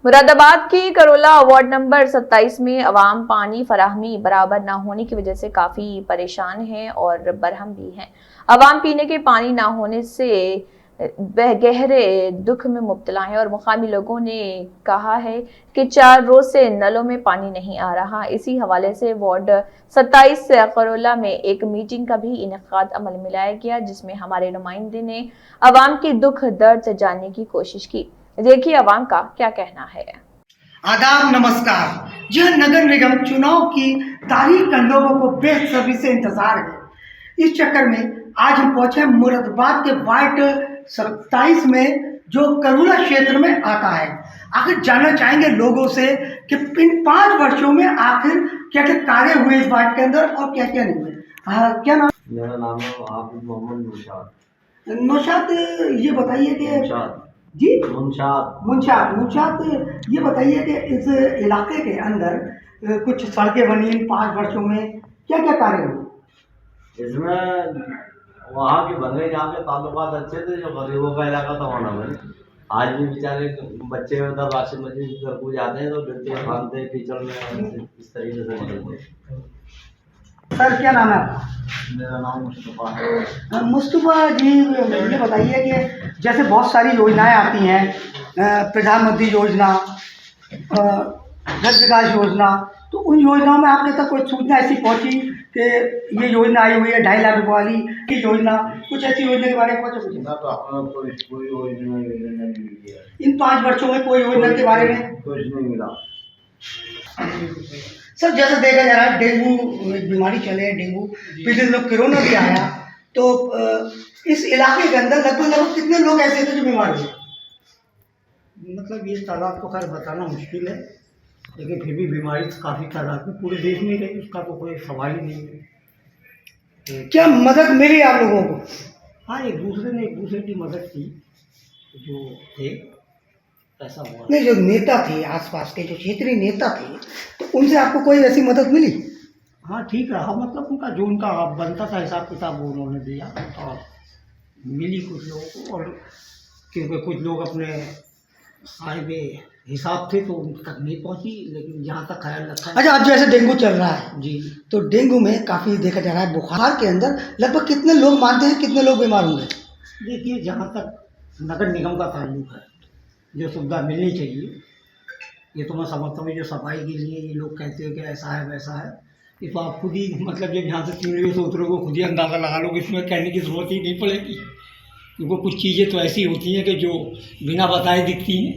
मुरादाबाद की Corolla ward number 27 में अवाम पानी फराहमी बराबर न होने की वजह से काफी परेशान हैं और बरहम भी हैं। अवाम पीने के पानी न होने से गहरे दुख में मुब्तला है और मुकामी लोगों ने कहा है कि 4 रोज से नलों में पानी नहीं आ रहा। इसी हवाले से वार्ड 27 करोला में एक मीटिंग का भी इनेकाद अमल में लाया गया, जिसमें हमारे नुमाइंदे ने अवाम की दुख दर्द जानने की कोशिश की। देखिए अवाम का क्या कहना है। आदाब, नमस्कार। यह नगर निगम चुनाव की तारीख का लोगों को बेसब्री से इंतजार है। इस चक्कर में आज हम पहुंचे हैं मुरादाबाद के वार्ड 27 में, जो करोला क्षेत्र में आता है। आखिर जानना चाहेंगे लोगों से कि इन 5 वर्षों में आखिर क्या क्या कार्य हुए इस वार्ड के अंदर और क्या क्या नहीं हुए। क्या नाम? मेरा नाम है हाफिज मोहम्मद मुनशाद। नौशाद, ये बताइए कि मुनशाद जी मुनशाद मुनशाद, ये बताइए कि इस इलाके के अंदर कुछ सड़कें बनी इन 5 वर्षों में, क्या क्या कार्य हुए? इसमें वहाँ के बन गए, यहाँ के ताल्लुकात अच्छे थे, जो गरीबों का इलाका था वहाँ बने। आज भी बेचारे बच्चे उधर राशन मशीन घर को जाते हैं तो गिरते हैं, खानते हैं कीचड़ में, इस तरीके से निकलते हैं। सर, क्या नाम है आपका? मेरा नाम मुस्तफ़ा है। मुस्तफ़ा जी, ये बताइए कि जैसे बहुत सारी योजनाएं आती हैं, प्रधानमंत्री योजना, घर विकास योजना, तो उन योजनाओं में आपने तक कोई सूचना ऐसी पहुंची कि ये योजना आई हुई है 2.5 लाख रुपये वाली की योजना, कुछ ऐसी योजना के बारे में पता कुछ? तो अपना कोई योजना नहीं मिली है। इन 5 वर्षों में कोई योजना के बारे में कुछ नहीं मिला। सर, जैसा देखा जा रहा है डेंगू एक बीमारी चले है, डेंगू पिछले दिनों कोरोना भी आया, तो इस इलाके के अंदर लगभग कितने लोग ऐसे थे जो बीमार हुए? मतलब ये तादाद तो खैर बताना मुश्किल है, लेकिन फिर भी बीमारी तो काफ़ी तादाद में पूरे देश में रही, उसका तो कोई सवाल ही नहीं है। क्या मदद मिली आप लोगों को? हाँ, एक दूसरे ने एक दूसरे की मदद की, जो थे ऐसा हुआ। नहीं, जो नेता थे आसपास के, जो क्षेत्रीय नेता थे, तो उनसे आपको कोई ऐसी मदद मिली? हाँ, ठीक रहा, मतलब उनका जो उनका बनता था हिसाब किताब वो उन्होंने दिया और मिली कुछ लोगों को, और क्योंकि कुछ लोग अपने आय में हिसाब थे तो उन तक नहीं पहुंची, लेकिन जहाँ तक ख्याल रखा है। अच्छा, अब जैसे डेंगू चल रहा है जी, तो डेंगू में काफ़ी देखा जा रहा है, बुखार के अंदर लगभग कितने लोग मानते हैं कितने लोग बीमार होंगे? देखिए, जहाँ तक नगर निगम का ताल्लुक है, जो सुविधा मिलनी चाहिए, ये तो मैं समझता हूँ, जो सफाई के लिए ये लोग कहते हैं कि ऐसा है वैसा है, ये तो आप खुद ही मतलब जब यहाँ से 3 बजे से उतरोगे खुद ही अंदाज़ा लगा लोगे, इसमें कहने की ज़रूरत ही नहीं पड़ेगी, क्योंकि कुछ चीज़ें तो ऐसी होती हैं कि जो बिना बताए दिखती हैं।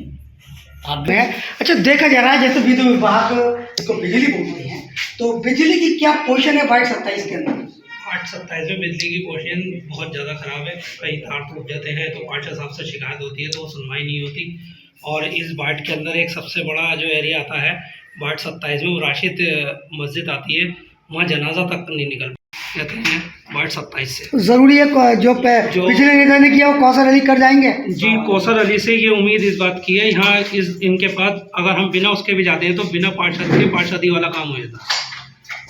आप अच्छा, देखा जा रहा है जैसे विद्युत विभाग इसको बिजली बोलते हैं, तो बिजली की क्या पोजीशन है वार्ड 27 के अंदर? 8-27 में बिजली की पोजीशन बहुत ज़्यादा ख़राब है। कई तार टूट जाते हैं तो पार्षद साहब से शिकायत होती है तो वो सुनवाई नहीं होती। और इस वार्ड के अंदर एक सबसे बड़ा जो एरिया आता है वार्ड 27 में, वो राशिद मस्जिद आती है, वहाँ जनाजा तक नहीं निकल जाते हैं वार्ड 27 से। ज़रूरी है जो पिछले नेता ने किया वो कौशल अली कर जाएंगे? जी, कौशल अली से ये उम्मीद इस बात की है, यहाँ इनके पास अगर हम बिना उसके भी जाते हैं तो बिना पार्षद के पार्षदी वाला काम हो जाता है।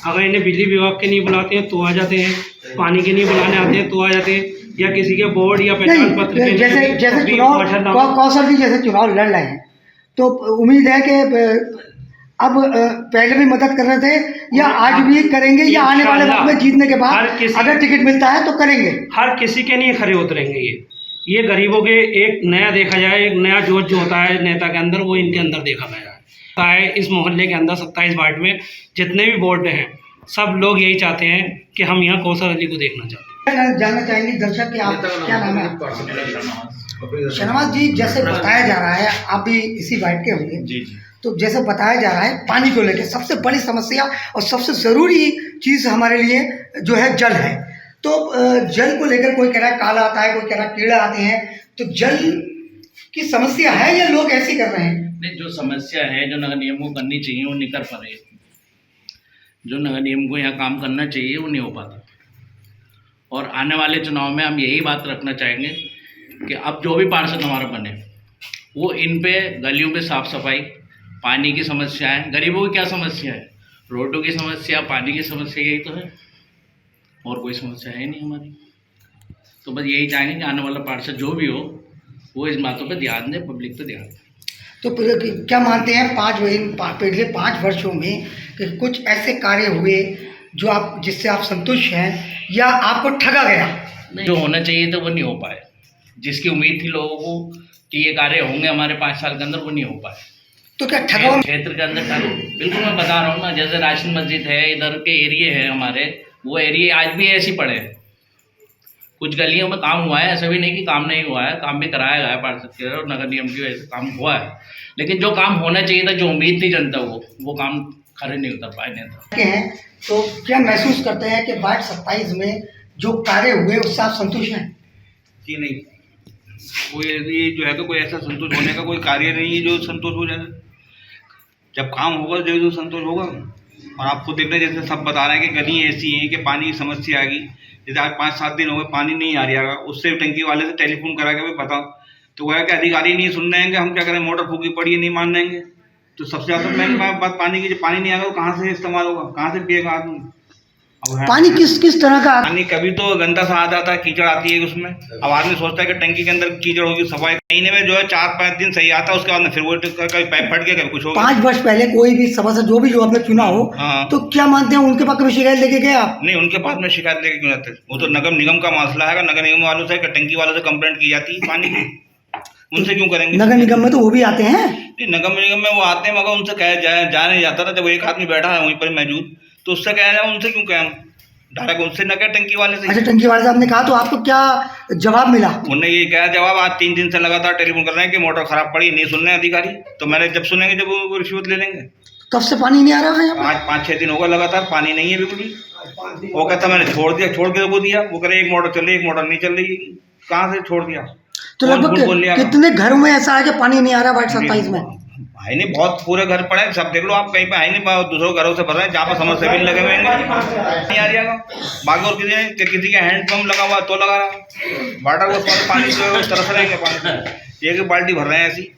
अगर इन्हें बिजली विभाग के नहीं बुलाते हैं तो आ जाते हैं, पानी के नहीं बुलाने आते हैं तो आ जाते हैं, या किसी के बोर्ड या पहचान पत्र के जैसे चुनाव कौशल जी जैसे चुनाव लड़ रहे हैं, तो उम्मीद है कि अब पहले भी मदद कर रहे थे या आज भी करेंगे, या आने वाले वक्त में जीतने के बाद अगर टिकट मिलता है तो करेंगे? हर किसी के नहीं खड़े उतरेंगे। ये गरीबों के एक नया देखा जाए, एक नया जोश जो होता है नेता के अंदर, वो इनके अंदर देखा गया है। इस मोहल्ले के अंदर 27 वार्ड में जितने भी बोर्ड हैं, सब लोग यही चाहते हैं कि हम यहाँ कौशल अली को देखना चाहते हैं। जानना चाहेंगे दर्शक कि आप क्या नाम है? शहनवाज जी, जैसे बताया जा रहा है, आप भी इसी वार्ड के होंगे जी, तो जैसे बताया जा रहा है पानी को लेकर सबसे बड़ी समस्या और सबसे ज़रूरी चीज़ हमारे लिए जो है जल है, तो जल को लेकर कोई कह रहा है काला आता है, कोई कह रहा है कीड़ा आते हैं, तो जल की समस्या है या लोग ऐसे कर रहे हैं? नहीं, जो समस्या है, जो नगर निगम को करनी चाहिए वो नहीं कर पा रहे। जो नगर निगम को यहाँ काम करना चाहिए वो नहीं हो पाता। और आने वाले चुनाव में हम यही बात रखना चाहेंगे कि अब जो भी पार्षद हमारा बने वो इन पे गलियों पे साफ़ सफाई, पानी की समस्या है, गरीबों की क्या समस्या है, रोडों की समस्या, पानी की समस्या, यही तो है, और कोई समस्या है नहीं हमारी। तो बस यही चाहेंगे कि आने वाला पार्षद जो भी हो वो इस बातों पे ध्यान दे, पब्लिक पे ध्यान दे। तो क्या मानते हैं पिछले 5 वर्षों में कि कुछ ऐसे कार्य हुए जो आप जिससे आप संतुष्ट हैं या आपको ठगा गया? जो होना चाहिए था वो नहीं हो पाए, जिसकी उम्मीद थी लोगों को कि ये कार्य होंगे हमारे 5 साल के अंदर, वो नहीं हो पाए। तो क्या ठगा क्षेत्र के अंदर ठग, बिल्कुल मैं बता रहा हूँ ना, जैसे राशन मस्जिद है, इधर के एरिए है हमारे, वो एरिए आज भी ऐसे ही पड़े हैं। कुछ गलियों में काम हुआ है, ऐसा भी नहीं कि काम नहीं हुआ है, काम भी कराया गया है पार्षद के और नगर निगम की वजह से काम हुआ है, लेकिन जो काम होना चाहिए था, जो उम्मीद थी जनता को, वो काम खड़े नहीं उतर पाए नेता हैं। तो क्या महसूस करते हैं कि वार्ड 27 में जो कार्य हुए उससे आप संतुष्ट हैं? जी नहीं, कोई ये जो है तो कोई ऐसा संतोष होने का कोई कार्य नहीं है जो संतोष हो जाए। जब काम होगा जो संतोष होगा। और आपको देख रहे जैसे सब बता रहे हैं कि गली ऐसी है कि पानी की समस्या आ गई। जैसे आज 5-7 दिन हो गए पानी नहीं आ रही है, उससे टंकी वाले से टेलीफोन करा के भाई बताओ, तो वह कि अधिकारी नहीं सुन रहे हैं कि हम क्या करें, मोटर फूकी पड़ी है नहीं मान रहेंगे। तो सबसे ज़्यादा मेन बात पानी की, जो पानी नहीं आएगा वो कहाँ से इस्तेमाल होगा, कहाँ से पिएगा आदमी? पानी किस तरह का? पानी कभी तो गंदा सा आ जाता है, कीचड़ आती है उसमें। अब आदमी सोचता है कि टंकी के अंदर कीचड़ होगी, सफाई महीने में जो है 4-5 दिन सही आता है, उसके बाद फिर वो कभी पाइप फट गया, कभी कुछ हो गया। 5 वर्ष पहले कोई भी सभासद जो आपने चुना हो, तो क्या मानते हैं उनके पास कभी शिकायत लेके गए आप? नहीं, उनके पास में शिकायत लेके क्यों जाते? वो तो नगर निगम का मसला है, नगर निगम वालों से, टंकी वालों से कंप्लेंट की जाती है पानी की, उनसे क्यों करेंगे? नगर निगम में तो वो भी आते हैं। नहीं, नगर निगम में वो आते हैं मगर उनसे कहा जा नहीं जाता था। जब एक आदमी बैठा है वहीं पर मौजूद, तो उससे कहा जाए, उनसे क्यों कहें? डायरेक्ट उनसे न कहे, टंकी वाले से। अच्छा, टंकी वाले साहब ने कहा, तो आपको क्या जवाब मिला? उन्होंने ये कहा जवाब, आज 3 दिन से लगातार टेलीफोन कर रहे हैं कि मोटर खराब पड़ी, नहीं सुन रहे हैं अधिकारी। तो मैंने जब सुनेंगे जब वो रिश्वत ले लेंगे। कब से पानी नहीं आ रहा है यहाँ पे? आज 5-6 दिन होगा लगातार पानी नहीं है बिल्कुल भी। वो कहता मैंने छोड़ के वो दिया, वो करे एक मोटर चल रही, एक मोटर नहीं चल रही, कहाँ से छोड़ दिया? तो लगभग कितने घरों में ऐसा है कि पानी नहीं आ रहा वार्ड 27 में? है नहीं, बहुत पूरे घर पड़े, सब देख लो आप, कहीं पे है नहीं, दूसरों घरों से भर रहे हैं जहाँ पर समरसेबल लगे हुए हैं, नहीं आ रही है। बाकी और किसी का हैंडपम्प लगा हुआ तो लगा रहा, वाटर वो पानी जो तरस रहेंगे, पानी एक बाल्टी भर रहे हैं ऐसी।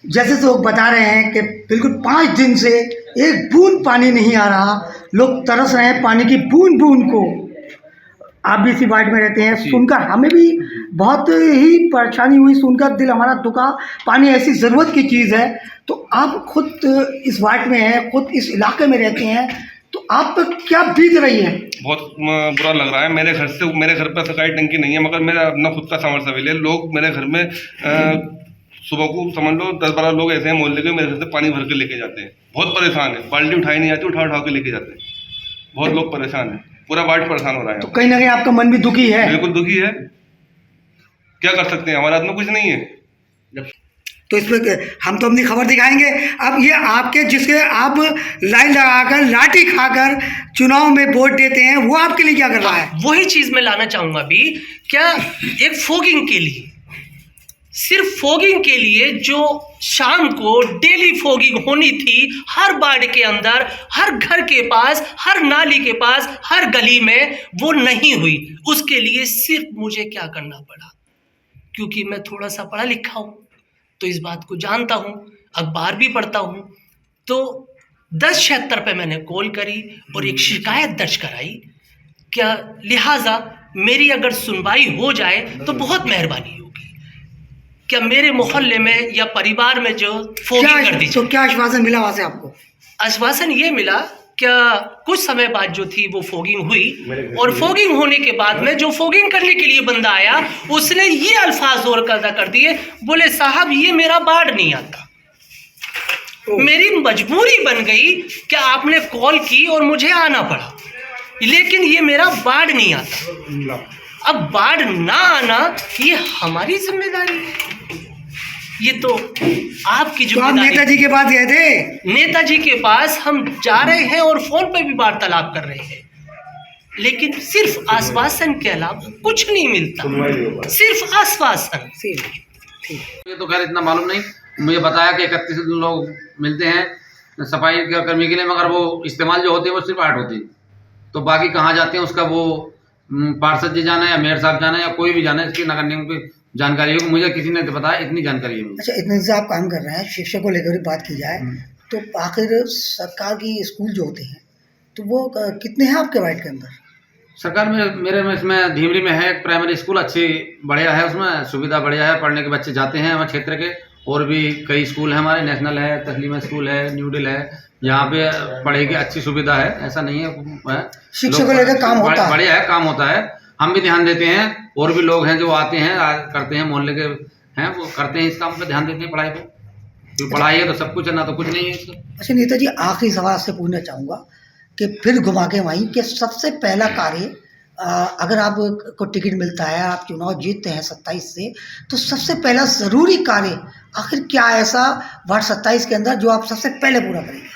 जैसे लोग बता रहे हैं कि बिल्कुल 5 दिन से एक बूंद पानी नहीं आ रहा, लोग तरस रहे हैं पानी की बूंद बूंद को। आप भी इसी वार्ड में रहते हैं, सुनकर हमें भी बहुत ही परेशानी हुई, सुनकर दिल हमारा दुखा। पानी ऐसी ज़रूरत की चीज़ है। तो आप खुद इस वार्ड में हैं, खुद इस इलाके में रहते हैं, तो आप पर क्या बीत रही है? बहुत बुरा लग रहा है। मेरे घर पर सरकारी टंकी नहीं है, मगर मेरा अपना खुद का समरसेबल है। लोग मेरे घर में सुबह को समझ लो 10-12 लोग ऐसे हैं मोहल्ले के, मेरे घर से पानी भर के लेके जाते हैं। बहुत परेशान है, बाल्टी उठाई नहीं जाती, उठा के लेके जाते हैं। बहुत लोग परेशान हैं, पूरा वार्ड परेशान हो रहा है। तो कहीं ना कहीं आपका मन भी दुखी है? बिल्कुल दुखी है, क्या कर सकते हैं, हमारे हाथ में कुछ नहीं है। तो इसमें हम तो अपनी खबर दिखाएंगे। अब ये आपके जिसके आप लाइन लगाकर लाठी खाकर चुनाव में वोट देते हैं, वो आपके लिए क्या कर रहा है? वही चीज मैं लाना चाहूंगा अभी। क्या एक फोगिंग के लिए, सिर्फ फोगिंग के लिए, जो शाम को डेली फोगिंग होनी थी हर वार्ड के अंदर, हर घर के पास, हर नाली के पास, हर गली में, वो नहीं हुई। उसके लिए सिर्फ मुझे क्या करना पड़ा, क्योंकि मैं थोड़ा सा पढ़ा लिखा हूँ तो इस बात को जानता हूँ, अखबार भी पढ़ता हूँ। तो 1076 पे मैंने कॉल करी और एक शिकायत दर्ज कराई। क्या लिहाजा मेरी अगर सुनवाई हो जाए तो बहुत मेहरबानी होगी। क्या मेरे मोहल्ले में या परिवार में जो फोगिंग कर दी, तो क्या आश्वासन मिला वहाँ से आपको? आश्वासन ये मिला, क्या कुछ समय बाद जो थी वो फोगिंग हुई, और फोगिंग होने के बाद में जो फोगिंग करने के लिए बंदा आया, उसने ये अल्फाज और अदा कर दिए, बोले साहब ये मेरा वार्ड नहीं आता। मेरी मजबूरी बन गई कि आपने कॉल की और मुझे आना पड़ा, लेकिन ये मेरा वार्ड नहीं आता। अब वार्ड ना आना ये हमारी जिम्मेदारी है, ये तो आपकी तो आप जिम्मेदारी। नेताजी के पास गए थे? नेताजी के पास हम जा रहे हैं और फोन पे भी वार्तालाप कर रहे हैं, लेकिन सिर्फ आश्वासन के अलावा कुछ नहीं मिलता, सिर्फ आश्वासन। ये तो खैर इतना मालूम नहीं, मुझे बताया कि 31 लोग मिलते हैं सफाई कर्मी के लिए, मगर वो इस्तेमाल जो होते हैं वो सिर्फ 8 होते हैं। तो बाकी कहाँ जाते हैं उसका वो पार्षद जी जाना है या मेयर साहब जाना है या कोई भी जाना है, इसकी नगर निगम की जानकारी है। मुझे किसी ने बताया, इतनी जानकारी है। अच्छा, इतने से आप काम कर रहे हैं, शिक्षा को लेकर बात की जाए तो आखिर सरकार की स्कूल जो होते हैं तो वो कितने हैं आपके वार्ड के अंदर? सरकार में मेरे में इसमें धीमरी में है एक प्राइमरी स्कूल, अच्छी बढ़िया है, उसमें सुविधा बढ़िया है, पढ़ने के बच्चे जाते हैं हमारे क्षेत्र के, और भी कई स्कूल हैं हमारे, नेशनल है, तस्लीमा स्कूल है, न्यूडिल है, यहाँ पे पढ़ाई की अच्छी सुविधा है, ऐसा नहीं है। शिक्षा को लेकर काम होता है, बढ़िया है, काम होता है, हम भी ध्यान देते हैं। और भी लोग हैं जो आते हैं करते हैं, मोहल्ले के हैं वो करते हैं, इस काम पे ध्यान देते हैं, पढ़ाई पे। तो पढ़ाई है तो सब कुछ है, ना तो कुछ नहीं है इसका। अच्छा नेताजी, आखिरी सवाल से पूछना चाहूँगा कि फिर घुमा के वहीं कि सबसे पहला कार्य, अगर आपको टिकट मिलता है, आप चुनाव जीतते हैं 27 से, तो सबसे पहला ज़रूरी कार्य आखिर क्या ऐसा वार्ड 27 के अंदर जो आप सबसे पहले पूरा करेंगे?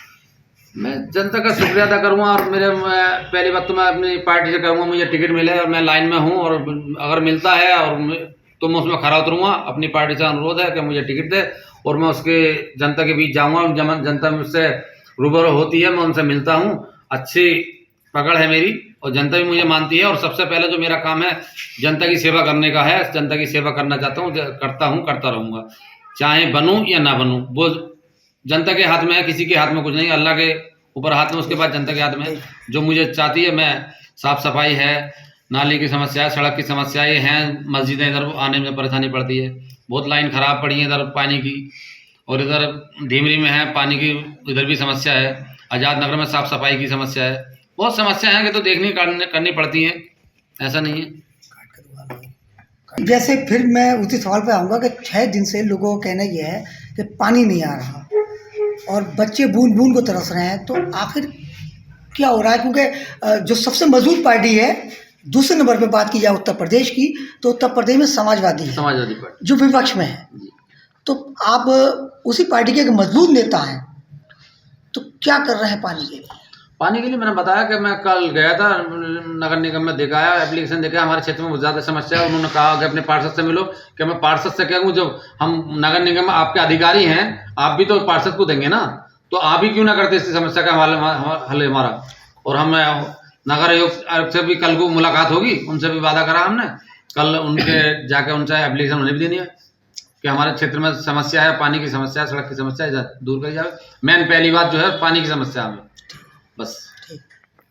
मैं जनता का शुक्रिया अदा करूँगा और पहली बात तो मैं अपनी पार्टी से कहूँगा मुझे टिकट मिले और मैं लाइन में हूँ, और अगर मिलता है और तो मैं उसमें खड़ा उतरूँगा। अपनी पार्टी से अनुरोध है कि मुझे टिकट दे और मैं उसके जनता के बीच जाऊँगा। जनता मुझसे रूबरू होती है, मैं उनसे मिलता हूँ, अच्छी पकड़ है मेरी और जनता भी मुझे मानती है। और सबसे पहले जो मेरा काम है जनता की सेवा करने का है, जनता की सेवा करना चाहता हूँ, करता हूँ, करता रहूँगा, चाहे बनूँ या ना बनूँ। वो जनता के हाथ में है, किसी के हाथ में कुछ नहीं, अल्लाह के ऊपर हाथ में, उसके बाद जनता के हाथ में। जो मुझे चाहती है, मैं साफ सफाई है, नाली की समस्या है, सड़क की समस्याएं हैं, मस्जिदें इधर आने में परेशानी पड़ती है, बहुत लाइन खराब पड़ी है इधर पानी की, और इधर ढीमरी में है पानी की, इधर भी समस्या है, आज़ाद नगर में साफ सफाई की समस्या है, बहुत समस्या हैं कि तो देखनी करनी पड़ती हैं, ऐसा नहीं है। जैसे फिर मैं उसी सवाल पे आऊँगा कि 6 दिन से लोगों का कहना यह है कि पानी नहीं आ रहा और बच्चे बूंद बूंद को तरस रहे हैं, तो आखिर क्या हो रहा है? क्योंकि जो सबसे मजबूत पार्टी है, दूसरे नंबर पे बात की जाए उत्तर प्रदेश की, तो उत्तर प्रदेश में समाजवादी है, समाजवादी पार्टी जो विपक्ष में है। तो आप उसी पार्टी के एक मजबूत नेता हैं, तो क्या कर रहे हैं पानी के लिए? पानी के लिए मैंने बताया कि मैं कल गया था नगर निगम में, देखा है, एप्लीकेशन देखा, हमारे क्षेत्र में बहुत ज़्यादा समस्या है। उन्होंने कहा कि अपने पार्षद से मिलो, कि मैं पार्षद से कहूँ, जब हम नगर निगम में आपके अधिकारी हैं, आप भी तो पार्षद को देंगे ना, तो आप ही क्यों ना करते इसकी समस्या का हल हमारा। और हम नगर आयुक्त से भी कल को मुलाकात होगी, उनसे भी वादा करा हमने, कल उनके जाके उनसे एप्लीकेशन उन्हें भी देनी है कि हमारे क्षेत्र में समस्या है, पानी की समस्या है, सड़क की समस्या है, दूर करी जाए। मेन पहली बात जो है पानी की समस्या हमें, बस।